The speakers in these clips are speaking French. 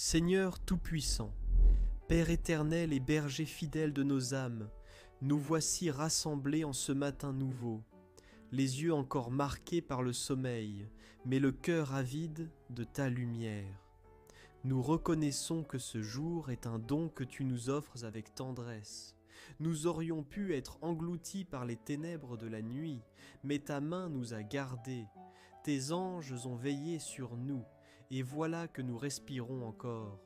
Seigneur Tout-Puissant, Père éternel et berger fidèle de nos âmes, nous voici rassemblés en ce matin nouveau, les yeux encore marqués par le sommeil, mais le cœur avide de ta lumière. Nous reconnaissons que ce jour est un don que tu nous offres avec tendresse. Nous aurions pu être engloutis par les ténèbres de la nuit, mais ta main nous a gardés. Tes anges ont veillé sur nous, et voilà que nous respirons encore.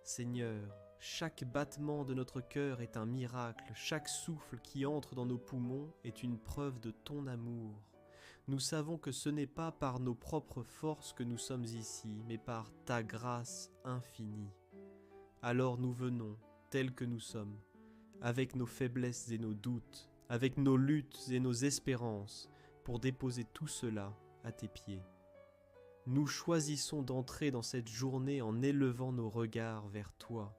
Seigneur, chaque battement de notre cœur est un miracle, chaque souffle qui entre dans nos poumons est une preuve de ton amour. Nous savons que ce n'est pas par nos propres forces que nous sommes ici, mais par ta grâce infinie. Alors nous venons, tels que nous sommes, avec nos faiblesses et nos doutes, avec nos luttes et nos espérances, pour déposer tout cela à tes pieds. Nous choisissons d'entrer dans cette journée en élevant nos regards vers toi.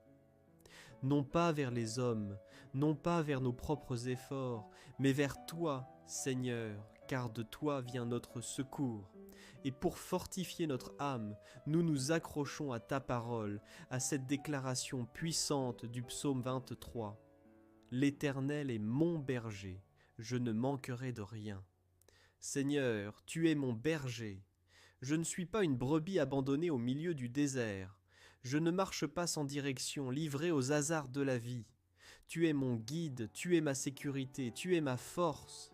Non pas vers les hommes, non pas vers nos propres efforts, mais vers toi, Seigneur, car de toi vient notre secours. Et pour fortifier notre âme, nous nous accrochons à ta parole, à cette déclaration puissante du psaume 23. L'Éternel est mon berger, je ne manquerai de rien. Seigneur, tu es mon berger. Je ne suis pas une brebis abandonnée au milieu du désert. Je ne marche pas sans direction, livré aux hasards de la vie. Tu es mon guide, tu es ma sécurité, tu es ma force.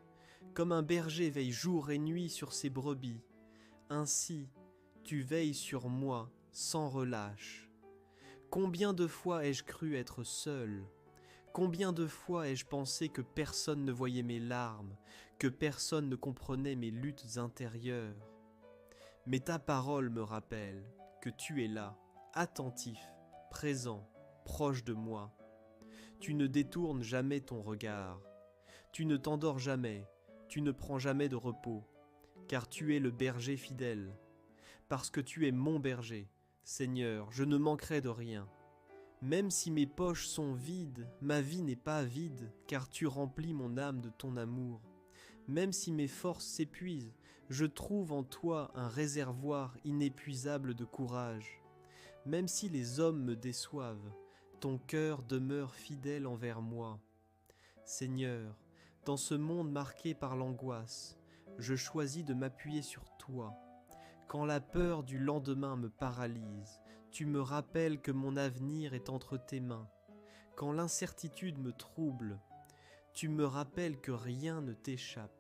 Comme un berger veille jour et nuit sur ses brebis, ainsi tu veilles sur moi sans relâche. Combien de fois ai-je cru être seul ? Combien de fois ai-je pensé que personne ne voyait mes larmes, que personne ne comprenait mes luttes intérieures ? Mais ta parole me rappelle que tu es là, attentif, présent, proche de moi. Tu ne détournes jamais ton regard, tu ne t'endors jamais, tu ne prends jamais de repos, car tu es le berger fidèle. Parce que tu es mon berger, Seigneur, je ne manquerai de rien. Même si mes poches sont vides, ma vie n'est pas vide, car tu remplis mon âme de ton amour. Même si mes forces s'épuisent, je trouve en toi un réservoir inépuisable de courage. Même si les hommes me déçoivent, ton cœur demeure fidèle envers moi. Seigneur, dans ce monde marqué par l'angoisse, je choisis de m'appuyer sur toi. Quand la peur du lendemain me paralyse, tu me rappelles que mon avenir est entre tes mains. Quand l'incertitude me trouble, tu me rappelles que rien ne t'échappe.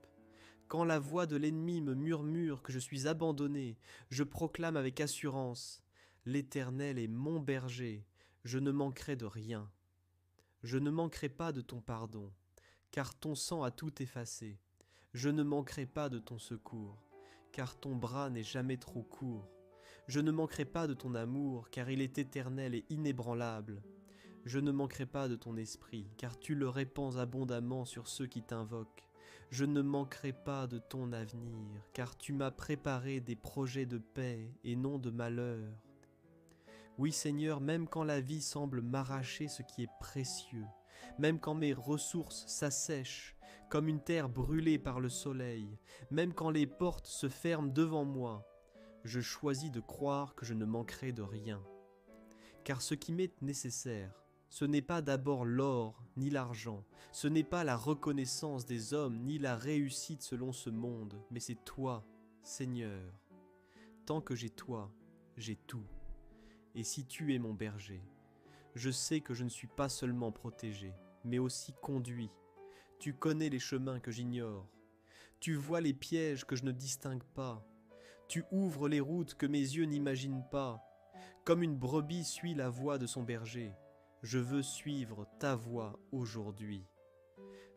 Quand la voix de l'ennemi me murmure que je suis abandonné, je proclame avec assurance « L'Éternel est mon berger, je ne manquerai de rien. Je ne manquerai pas de ton pardon, car ton sang a tout effacé. Je ne manquerai pas de ton secours, car ton bras n'est jamais trop court. Je ne manquerai pas de ton amour, car il est éternel et inébranlable. Je ne manquerai pas de ton esprit, car tu le répands abondamment sur ceux qui t'invoquent. Je ne manquerai pas de ton avenir, car tu m'as préparé des projets de paix et non de malheur. Oui Seigneur, même quand la vie semble m'arracher ce qui est précieux, même quand mes ressources s'assèchent comme une terre brûlée par le soleil, même quand les portes se ferment devant moi, je choisis de croire que je ne manquerai de rien. Car ce qui m'est nécessaire, ce n'est pas d'abord l'or ni l'argent, ce n'est pas la reconnaissance des hommes ni la réussite selon ce monde, mais c'est toi, Seigneur. Tant que j'ai toi, j'ai tout. Et si tu es mon berger, je sais que je ne suis pas seulement protégé, mais aussi conduit. Tu connais les chemins que j'ignore. Tu vois les pièges que je ne distingue pas. Tu ouvres les routes que mes yeux n'imaginent pas. Comme une brebis suit la voie de son berger, je veux suivre ta voie aujourd'hui.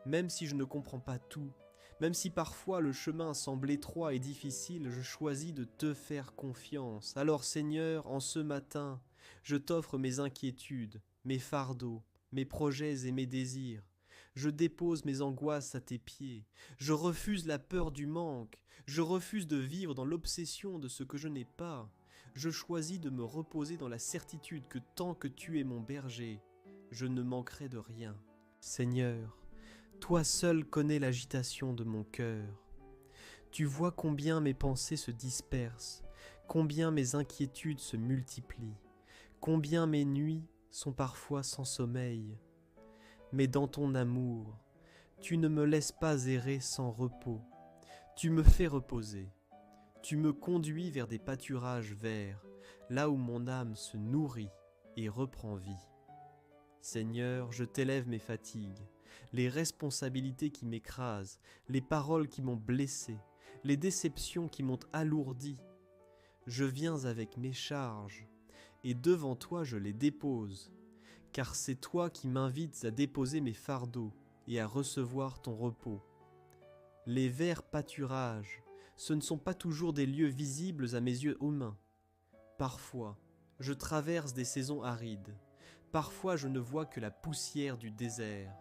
Même si je ne comprends pas tout, même si parfois le chemin semble étroit et difficile, je choisis de te faire confiance. Alors Seigneur, en ce matin, je t'offre mes inquiétudes, mes fardeaux, mes projets et mes désirs. Je dépose mes angoisses à tes pieds. Je refuse la peur du manque. Je refuse de vivre dans l'obsession de ce que je n'ai pas. Je choisis de me reposer dans la certitude que tant que tu es mon berger, je ne manquerai de rien. Seigneur, toi seul connais l'agitation de mon cœur. Tu vois combien mes pensées se dispersent, combien mes inquiétudes se multiplient, Combien mes nuits sont parfois sans sommeil, mais dans ton amour, tu ne me laisses pas errer sans repos. Tu me fais reposer, tu me conduis vers des pâturages verts, là où mon âme se nourrit et reprend vie. Seigneur, je t'élève mes fatigues, les responsabilités qui m'écrasent, les paroles qui m'ont blessé, les déceptions qui m'ont alourdi. Je viens avec mes charges, et devant toi je les dépose, car c'est toi qui m'invites à déposer mes fardeaux et à recevoir ton repos. Les verts pâturages, ce ne sont pas toujours des lieux visibles à mes yeux humains. Parfois, je traverse des saisons arides. Parfois, je ne vois que la poussière du désert.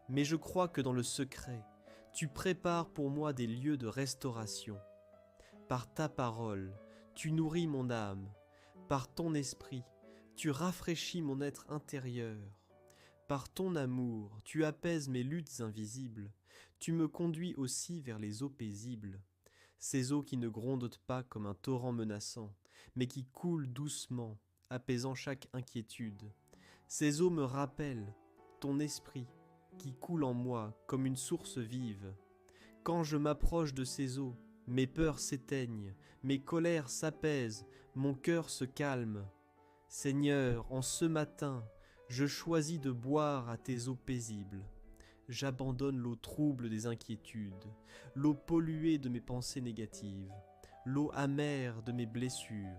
Mais je crois que dans le secret, tu prépares pour moi des lieux de restauration. Par ta parole, tu nourris mon âme. Par ton esprit, tu rafraîchis mon être intérieur. Par ton amour, tu apaises mes luttes invisibles. Tu me conduis aussi vers les eaux paisibles. Ces eaux qui ne grondent pas comme un torrent menaçant, mais qui coulent doucement, apaisant chaque inquiétude. Ces eaux me rappellent ton esprit qui coule en moi comme une source vive. Quand je m'approche de ces eaux, mes peurs s'éteignent, mes colères s'apaisent, mon cœur se calme. Seigneur, en ce matin, je choisis de boire à tes eaux paisibles. J'abandonne l'eau trouble des inquiétudes, l'eau polluée de mes pensées négatives, l'eau amère de mes blessures.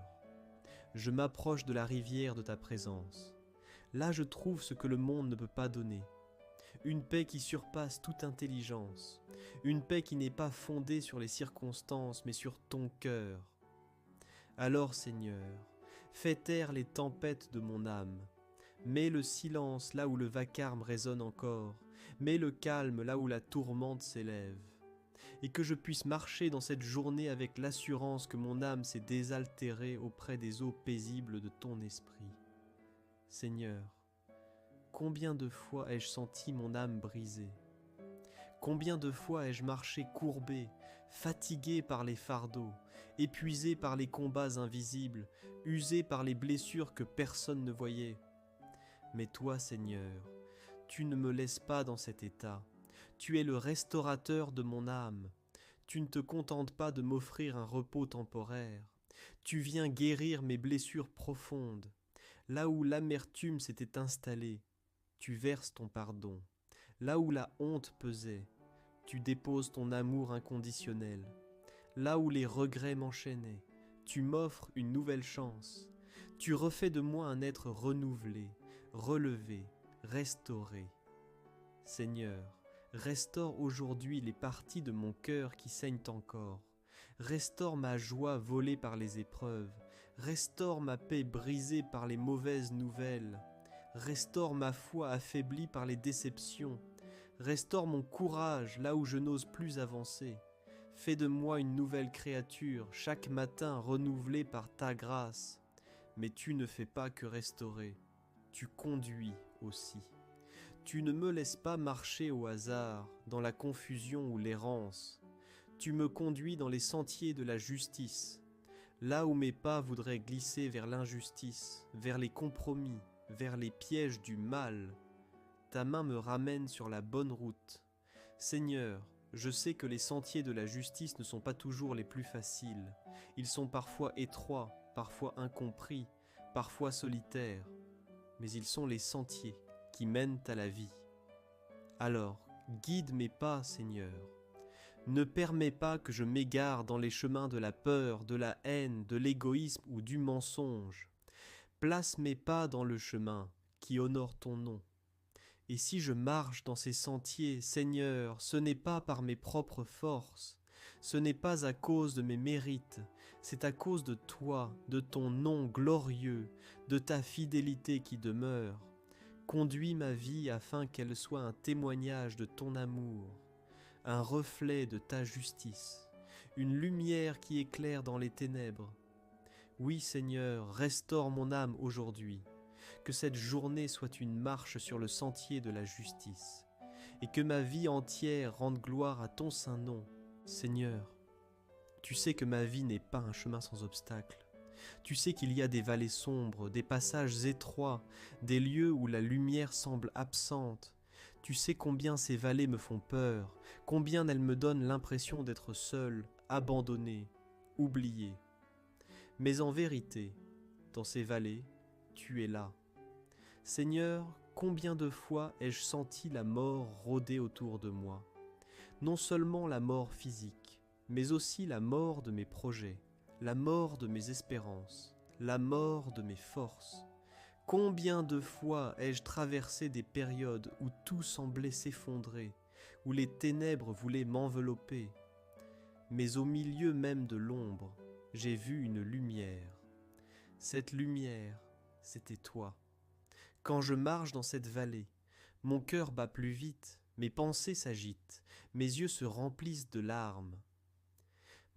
Je m'approche de la rivière de ta présence. Là je trouve ce que le monde ne peut pas donner. Une paix qui surpasse toute intelligence, une paix qui n'est pas fondée sur les circonstances mais sur ton cœur. Alors Seigneur, fais taire les tempêtes de mon âme. Mets le silence là où le vacarme résonne encore, mets le calme là où la tourmente s'élève, et que je puisse marcher dans cette journée avec l'assurance que mon âme s'est désaltérée auprès des eaux paisibles de ton esprit. Seigneur, combien de fois ai-je senti mon âme brisée? Combien de fois ai-je marché courbé, fatigué par les fardeaux, épuisé par les combats invisibles, usé par les blessures que personne ne voyait? Mais toi, Seigneur, tu ne me laisses pas dans cet état. Tu es le restaurateur de mon âme. Tu ne te contentes pas de m'offrir un repos temporaire. Tu viens guérir mes blessures profondes. Là où l'amertume s'était installée, tu verses ton pardon. Là où la honte pesait, tu déposes ton amour inconditionnel. Là où les regrets m'enchaînaient, tu m'offres une nouvelle chance. Tu refais de moi un être renouvelé, relevé, restauré. Seigneur, restaure aujourd'hui les parties de mon cœur qui saignent encore. Restaure ma joie volée par les épreuves. Restaure ma paix brisée par les mauvaises nouvelles. Restaure ma foi affaiblie par les déceptions. Restaure mon courage là où je n'ose plus avancer. Fais de moi une nouvelle créature, chaque matin renouvelée par ta grâce. Mais tu ne fais pas que restaurer, tu conduis aussi. Tu ne me laisses pas marcher au hasard, dans la confusion ou l'errance. Tu me conduis dans les sentiers de la justice, là où mes pas voudraient glisser vers l'injustice, vers les compromis, vers les pièges du mal. Ta main me ramène sur la bonne route. Seigneur, je sais que les sentiers de la justice ne sont pas toujours les plus faciles. Ils sont parfois étroits, parfois incompris, parfois solitaires. Mais ils sont les sentiers qui mènent à la vie. Alors, guide mes pas, Seigneur. Ne permets pas que je m'égare dans les chemins de la peur, de la haine, de l'égoïsme ou du mensonge. Place mes pas dans le chemin qui honore ton nom. Et si je marche dans ces sentiers, Seigneur, ce n'est pas par mes propres forces, ce n'est pas à cause de mes mérites, c'est à cause de toi, de ton nom glorieux, de ta fidélité qui demeure. Conduis ma vie afin qu'elle soit un témoignage de ton amour, un reflet de ta justice, une lumière qui éclaire dans les ténèbres. Oui, Seigneur, restaure mon âme aujourd'hui. Que cette journée soit une marche sur le sentier de la justice, et que ma vie entière rende gloire à ton saint nom. Seigneur, tu sais que ma vie n'est pas un chemin sans obstacles. Tu sais qu'il y a des vallées sombres, des passages étroits, des lieux où la lumière semble absente. Tu sais combien ces vallées me font peur, combien elles me donnent l'impression d'être seul, abandonné, oublié. Mais en vérité, dans ces vallées, tu es là. Seigneur, combien de fois ai-je senti la mort rôder autour de moi? Non seulement la mort physique, mais aussi la mort de mes projets, la mort de mes espérances, la mort de mes forces. Combien de fois ai-je traversé des périodes où tout semblait s'effondrer, où les ténèbres voulaient m'envelopper. Mais au milieu même de l'ombre, j'ai vu une lumière. Cette lumière, c'était toi. Quand je marche dans cette vallée, mon cœur bat plus vite, mes pensées s'agitent, mes yeux se remplissent de larmes.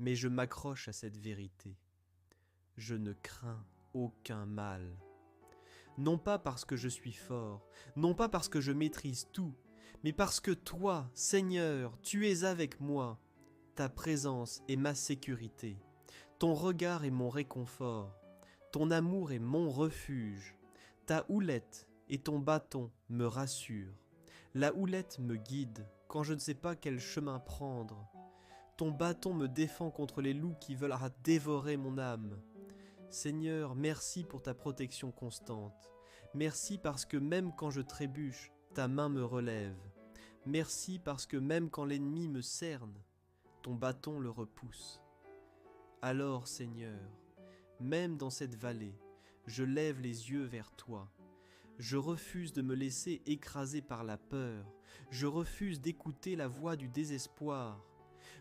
Mais je m'accroche à cette vérité. Je ne crains aucun mal. Non pas parce que je suis fort, non pas parce que je maîtrise tout, mais parce que toi, Seigneur, tu es avec moi. Ta présence est ma sécurité, ton regard est mon réconfort, ton amour est mon refuge, ta houlette et ton bâton me rassurent. La houlette me guide quand je ne sais pas quel chemin prendre. Ton bâton me défend contre les loups qui veulent dévorer mon âme. Seigneur, merci pour ta protection constante. Merci parce que même quand je trébuche, ta main me relève. Merci parce que même quand l'ennemi me cerne, ton bâton le repousse. Alors, Seigneur, même dans cette vallée, je lève les yeux vers toi. Je refuse de me laisser écraser par la peur. Je refuse d'écouter la voix du désespoir.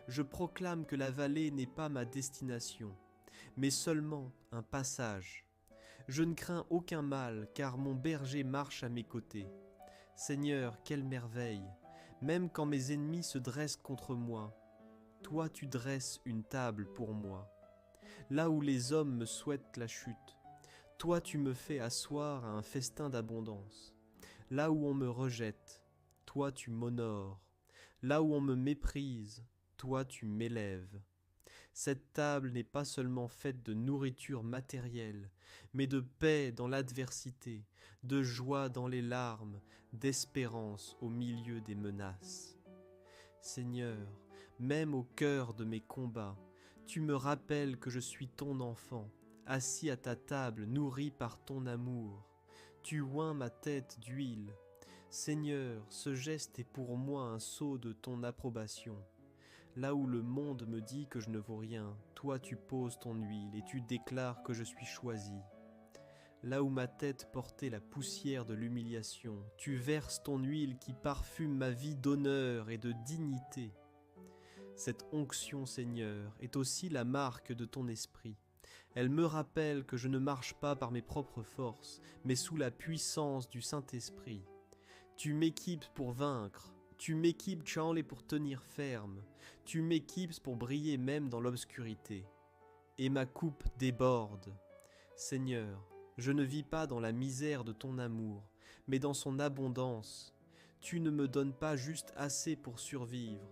Je proclame que la vallée n'est pas ma destination, mais seulement un passage. Je ne crains aucun mal, car mon berger marche à mes côtés. Seigneur, quelle merveille! Même quand mes ennemis se dressent contre moi, toi tu dresses une table pour moi. Là où les hommes me souhaitent la chute, toi tu me fais asseoir à un festin d'abondance. Là où on me rejette, toi tu m'honores. Là où on me méprise, toi tu m'élèves. Cette table n'est pas seulement faite de nourriture matérielle, mais de paix dans l'adversité, de joie dans les larmes, d'espérance au milieu des menaces. Seigneur, même au cœur de mes combats, tu me rappelles que je suis ton enfant, assis à ta table, nourri par ton amour. Tu oins ma tête d'huile. Seigneur, ce geste est pour moi un sceau de ton approbation. Là où le monde me dit que je ne vaux rien, toi tu poses ton huile et tu déclares que je suis choisi. Là où ma tête portait la poussière de l'humiliation, tu verses ton huile qui parfume ma vie d'honneur et de dignité. Cette onction, Seigneur, est aussi la marque de ton esprit. Elle me rappelle que je ne marche pas par mes propres forces, mais sous la puissance du Saint-Esprit. Tu m'équipes pour vaincre. Tu m'équipes, Charlie, pour tenir ferme. Tu m'équipes pour briller même dans l'obscurité. Et ma coupe déborde. Seigneur, je ne vis pas dans la misère de ton amour, mais dans son abondance. Tu ne me donnes pas juste assez pour survivre,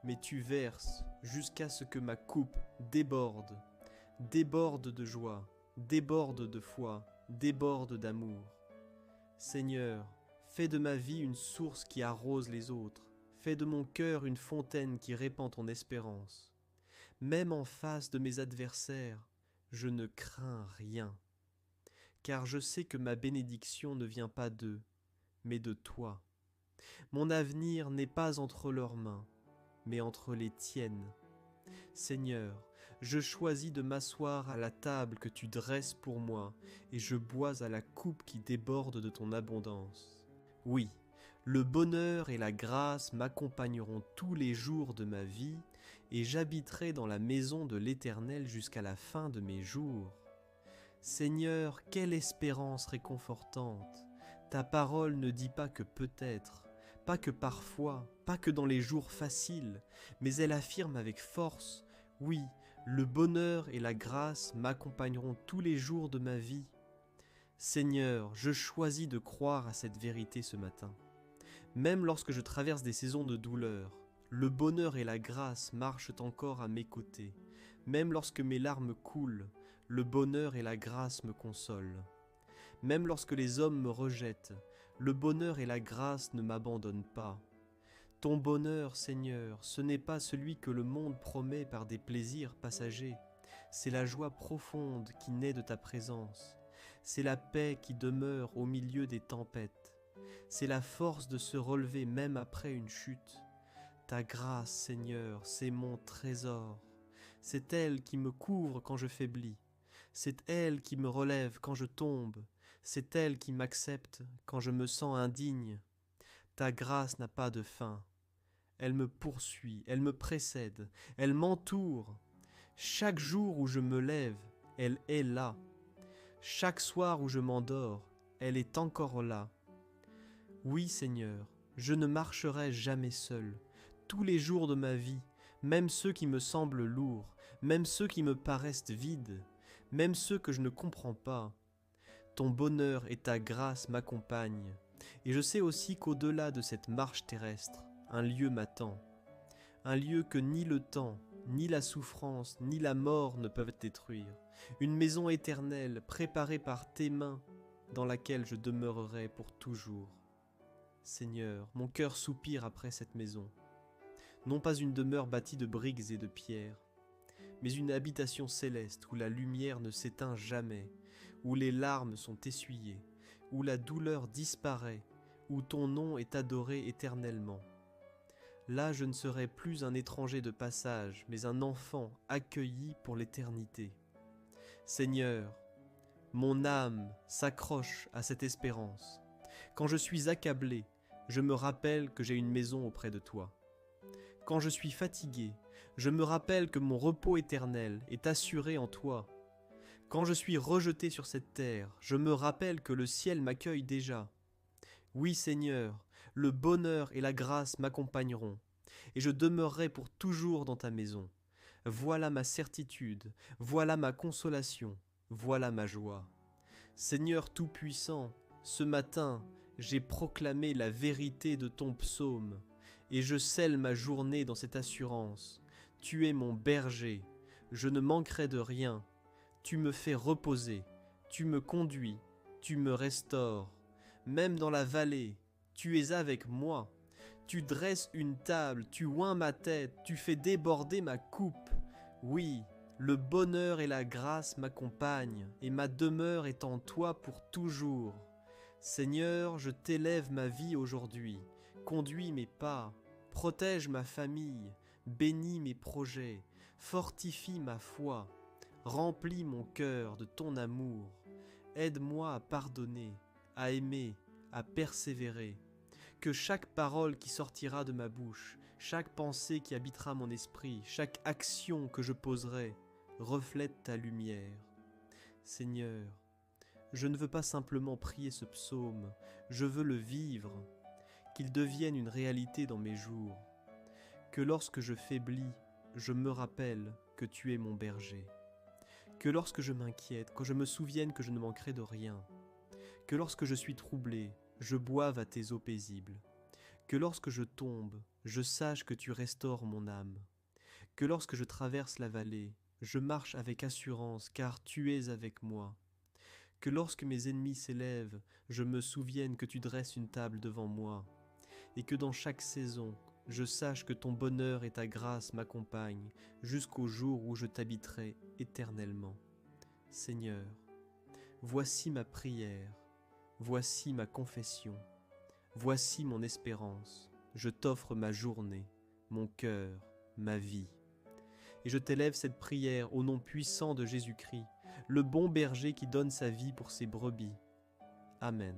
mais tu verses jusqu'à ce que ma coupe déborde. Déborde de joie, déborde de foi, déborde d'amour. Seigneur, fais de ma vie une source qui arrose les autres. Fais de mon cœur une fontaine qui répand ton espérance. Même en face de mes adversaires, je ne crains rien. Car je sais que ma bénédiction ne vient pas d'eux, mais de toi. Mon avenir n'est pas entre leurs mains, mais entre les tiennes. Seigneur, je choisis de m'asseoir à la table que tu dresses pour moi, et je bois à la coupe qui déborde de ton abondance. Oui, le bonheur et la grâce m'accompagneront tous les jours de ma vie, et j'habiterai dans la maison de l'Éternel jusqu'à la fin de mes jours. Seigneur, quelle espérance réconfortante! Ta parole ne dit pas que peut-être, pas que parfois, pas que dans les jours faciles, mais elle affirme avec force, oui, le bonheur et la grâce m'accompagneront tous les jours de ma vie. Seigneur, je choisis de croire à cette vérité ce matin. Même lorsque je traverse des saisons de douleur, le bonheur et la grâce marchent encore à mes côtés. Même lorsque mes larmes coulent, le bonheur et la grâce me consolent. Même lorsque les hommes me rejettent, le bonheur et la grâce ne m'abandonnent pas. Ton bonheur, Seigneur, ce n'est pas celui que le monde promet par des plaisirs passagers. C'est la joie profonde qui naît de ta présence. C'est la paix qui demeure au milieu des tempêtes. C'est la force de se relever même après une chute. Ta grâce, Seigneur, c'est mon trésor. C'est elle qui me couvre quand je faiblis. C'est elle qui me relève quand je tombe. C'est elle qui m'accepte quand je me sens indigne. Ta grâce n'a pas de fin. Elle me poursuit, elle me précède, elle m'entoure. Chaque jour où je me lève, elle est là. Chaque soir où je m'endors, elle est encore là. Oui, Seigneur, je ne marcherai jamais seul. Tous les jours de ma vie, même ceux qui me semblent lourds, même ceux qui me paraissent vides, même ceux que je ne comprends pas, ton bonheur et ta grâce m'accompagnent. Et je sais aussi qu'au-delà de cette marche terrestre, un lieu m'attend. Un lieu que ni le temps, ni la souffrance, ni la mort ne peuvent détruire. Une maison éternelle préparée par tes mains, dans laquelle je demeurerai pour toujours. Seigneur, mon cœur soupire après cette maison. Non pas une demeure bâtie de briques et de pierres, mais une habitation céleste où la lumière ne s'éteint jamais, où les larmes sont essuyées, où la douleur disparaît, où ton nom est adoré éternellement. Là, je ne serai plus un étranger de passage, mais un enfant accueilli pour l'éternité. Seigneur, mon âme s'accroche à cette espérance. Quand je suis accablé, je me rappelle que j'ai une maison auprès de toi. Quand je suis fatigué, je me rappelle que mon repos éternel est assuré en toi. Quand je suis rejeté sur cette terre, je me rappelle que le ciel m'accueille déjà. Oui, Seigneur, le bonheur et la grâce m'accompagneront, et je demeurerai pour toujours dans ta maison. Voilà ma certitude, voilà ma consolation, voilà ma joie. Seigneur Tout-Puissant, ce matin, j'ai proclamé la vérité de ton psaume, et je scelle ma journée dans cette assurance. Tu es mon berger, je ne manquerai de rien. Tu me fais reposer, tu me conduis, tu me restaures. Même dans la vallée, tu es avec moi. Tu dresses une table, tu oins ma tête, tu fais déborder ma coupe. Oui, le bonheur et la grâce m'accompagnent, et ma demeure est en toi pour toujours. Seigneur, je t'élève ma vie aujourd'hui, conduis mes pas, protège ma famille, bénis mes projets, fortifie ma foi, remplis mon cœur de ton amour, aide-moi à pardonner, à aimer, à persévérer. Que chaque parole qui sortira de ma bouche, chaque pensée qui habitera mon esprit, chaque action que je poserai, reflète ta lumière. Seigneur, je ne veux pas simplement prier ce psaume, je veux le vivre, qu'il devienne une réalité dans mes jours. Que lorsque je faiblis, je me rappelle que tu es mon berger. Que lorsque je m'inquiète, que je me souvienne que je ne manquerai de rien. Que lorsque je suis troublé, je boive à tes eaux paisibles. Que lorsque je tombe, je sache que tu restaures mon âme. Que lorsque je traverse la vallée, je marche avec assurance, car tu es avec moi. Que lorsque mes ennemis s'élèvent, je me souvienne que tu dresses une table devant moi. Et que dans chaque saison, je sache que ton bonheur et ta grâce m'accompagnent jusqu'au jour où je t'habiterai éternellement. Seigneur, voici ma prière, voici ma confession, voici mon espérance. Je t'offre ma journée, mon cœur, ma vie. Et je t'élève cette prière au nom puissant de Jésus-Christ, le bon berger qui donne sa vie pour ses brebis. Amen.